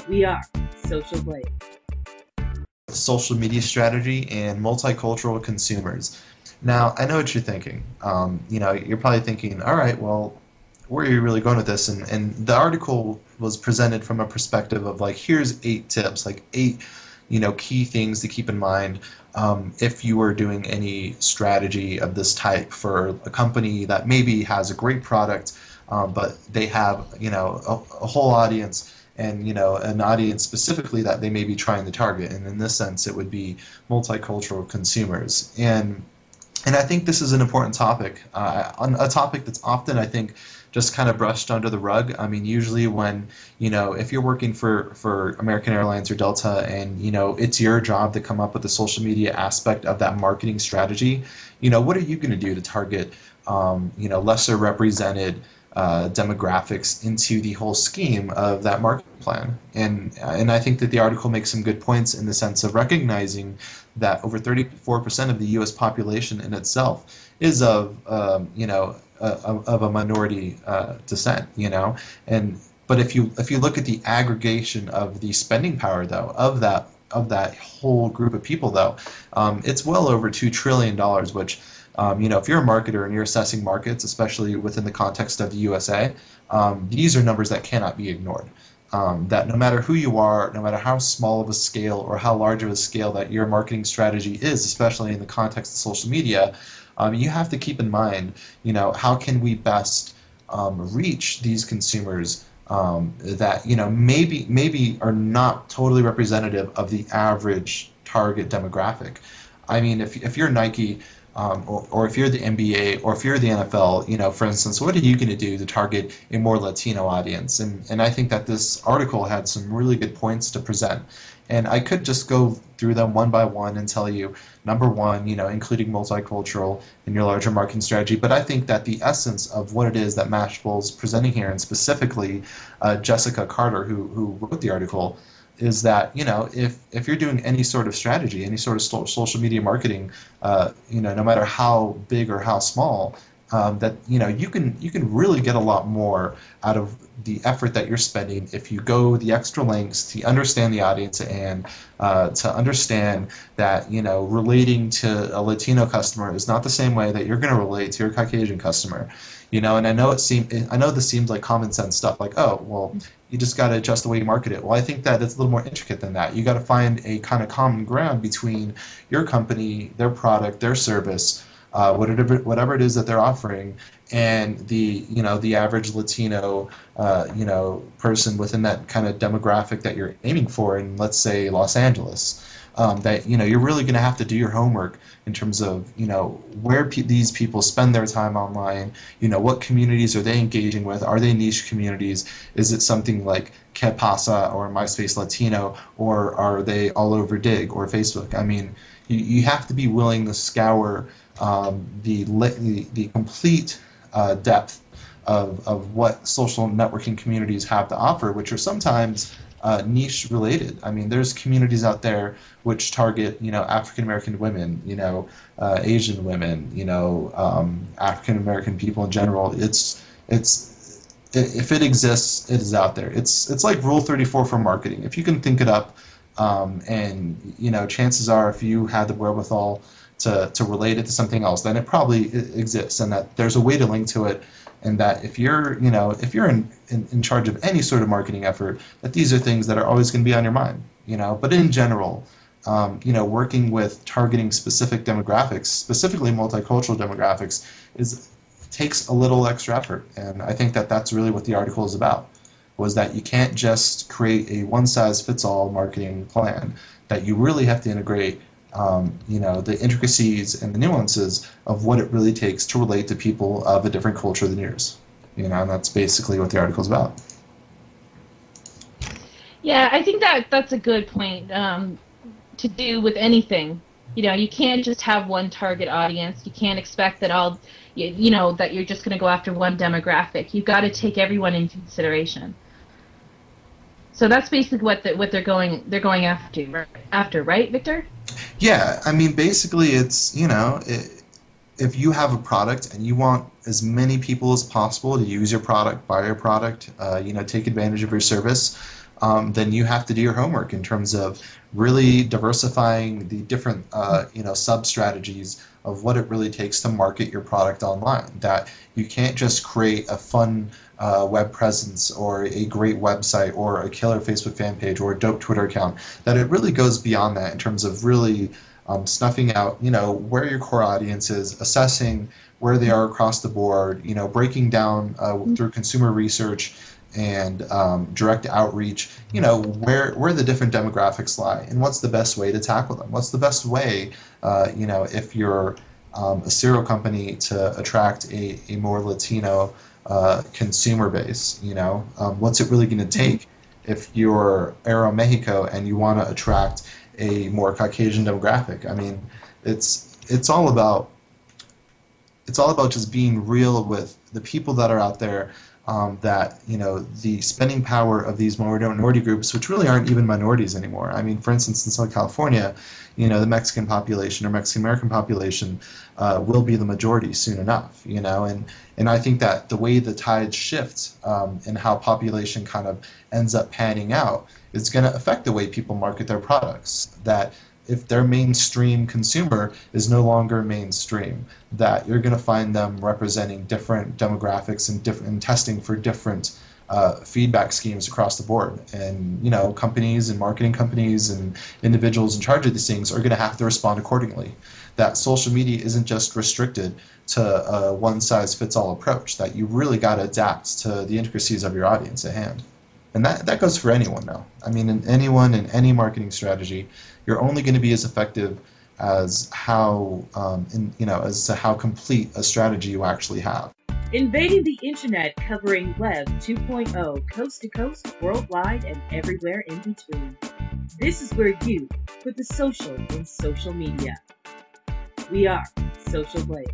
We are Social Blade. Social media strategy and multicultural consumers. Now, I know what you're thinking. You're probably thinking, all right, well, where are you really going with this? And the article was presented from a perspective of like, here's 8 tips, like 8, key things to keep in mind if you were doing any strategy of this type for a company that maybe has a great product, but they have, a whole audience and an audience specifically that they may be trying to target, and in this sense it would be multicultural consumers. And I think this is an important topic, on a topic that's often, I think, just kind of brushed under the rug. I mean, usually when, if you're working for American Airlines or Delta and, it's your job to come up with the social media aspect of that marketing strategy, what are you going to do to target, lesser represented demographics into the whole scheme of that marketing plan? And I think that the article makes some good points in the sense of recognizing that over 34% of the U.S. population in itself is of a minority descent, and but if you look at the aggregation of the spending power though of that whole group of people though, it's well over $2 trillion, which if you're a marketer and you're assessing markets, especially within the context of the USA, these are numbers that cannot be ignored. That no matter who you are, no matter how small of a scale or how large of a scale that your marketing strategy is, especially in the context of social media, you have to keep in mind, how can we best reach these consumers that maybe are not totally representative of the average target demographic. I mean, if you're Nike, or if you're the NBA, or if you're the NFL, for instance, what are you going to do to target a more Latino audience? And I think that this article had some really good points to present. And I could just go through them one by one and tell you, number one, including multicultural in your larger marketing strategy. But I think that the essence of what it is that Mashable is presenting here, and specifically Jessica Carter, who wrote the article, is that if you're doing any sort of strategy, any sort of social media marketing, no matter how big or how small, that you can really get a lot more out of the effort that you're spending if you go the extra lengths to understand the audience and to understand that relating to a Latino customer is not the same way that you're going to relate to your Caucasian customer. And I know this seems like common sense stuff, like, oh well, you just got to adjust the way you market it. Well, I think that it's a little more intricate than that. You got to find a kind of common ground between your company, their product, their service, whatever it is that they're offering, and the average Latino person within that kind of demographic that you're aiming for in, let's say, Los Angeles. That you're really going to have to do your homework in terms of where these people spend their time online. What communities are they engaging with? Are they niche communities? Is it something like Que Pasa or MySpace Latino, or are they all over Dig or Facebook? I mean, you have to be willing to scour the complete depth of what social networking communities have to offer, which are sometimes niche related. I mean, there's communities out there which target African American women, Asian women, African American people in general. If it exists, it is out there. It's like Rule 34 for marketing. If you can think it up, and chances are, if you had the wherewithal to relate it to something else, then it probably exists, and that there's a way to link to it, and that if you're in charge of any sort of marketing effort, that these are things that are always going to be on your mind. But in general, working with targeting specific demographics, specifically multicultural demographics, takes a little extra effort, and I think that that's really what the article is about. Was that you can't just create a one-size-fits-all marketing plan, that you really have to integrate the intricacies and the nuances of what it really takes to relate to people of a different culture than yours. And that's basically what the article is about. Yeah, I think that's a good point to do with anything. You can't just have one target audience. You can't expect that that you're just going to go after one demographic. You've got to take everyone into consideration. So that's basically what they're going after, right, Victor? Yeah, I mean, basically, it's if you have a product and you want as many people as possible to use your product, buy your product, take advantage of your service, then you have to do your homework in terms of really diversifying the different sub strategies of what it really takes to market your product online. That you can't just create a fun web presence or a great website or a killer Facebook fan page or a dope Twitter account. That it really goes beyond that in terms of really snuffing out, where your core audience is, assessing where they are across the board, breaking down through consumer research and direct outreach, where the different demographics lie and what's the best way to tackle them. What's the best way, if you're a cereal company, to attract a more Latino consumer base, what's it really going to take if you're Aeromexico and you want to attract a more Caucasian demographic. I mean, it's all about just being real with the people that are out there, that the spending power of these minority groups, which really aren't even minorities anymore. I mean, for instance, in Southern California, the Mexican population or Mexican American population will be the majority soon enough. And I think that the way the tides shift and how population kind of ends up panning out is going to affect the way people market their products. That if their mainstream consumer is no longer mainstream, that you're going to find them representing different demographics and testing for different feedback schemes across the board. And companies and marketing companies and individuals in charge of these things are going to have to respond accordingly. That social media isn't just restricted to a one-size-fits-all approach, that you really got to adapt to the intricacies of your audience at hand. And that goes for anyone now. I mean, in any marketing strategy, you're only going to be as effective as how as to how complete a strategy you actually have. Invading the internet, covering Web 2.0, coast to coast, worldwide, and everywhere in between. This is where you put the social in social media. We are Social Blade.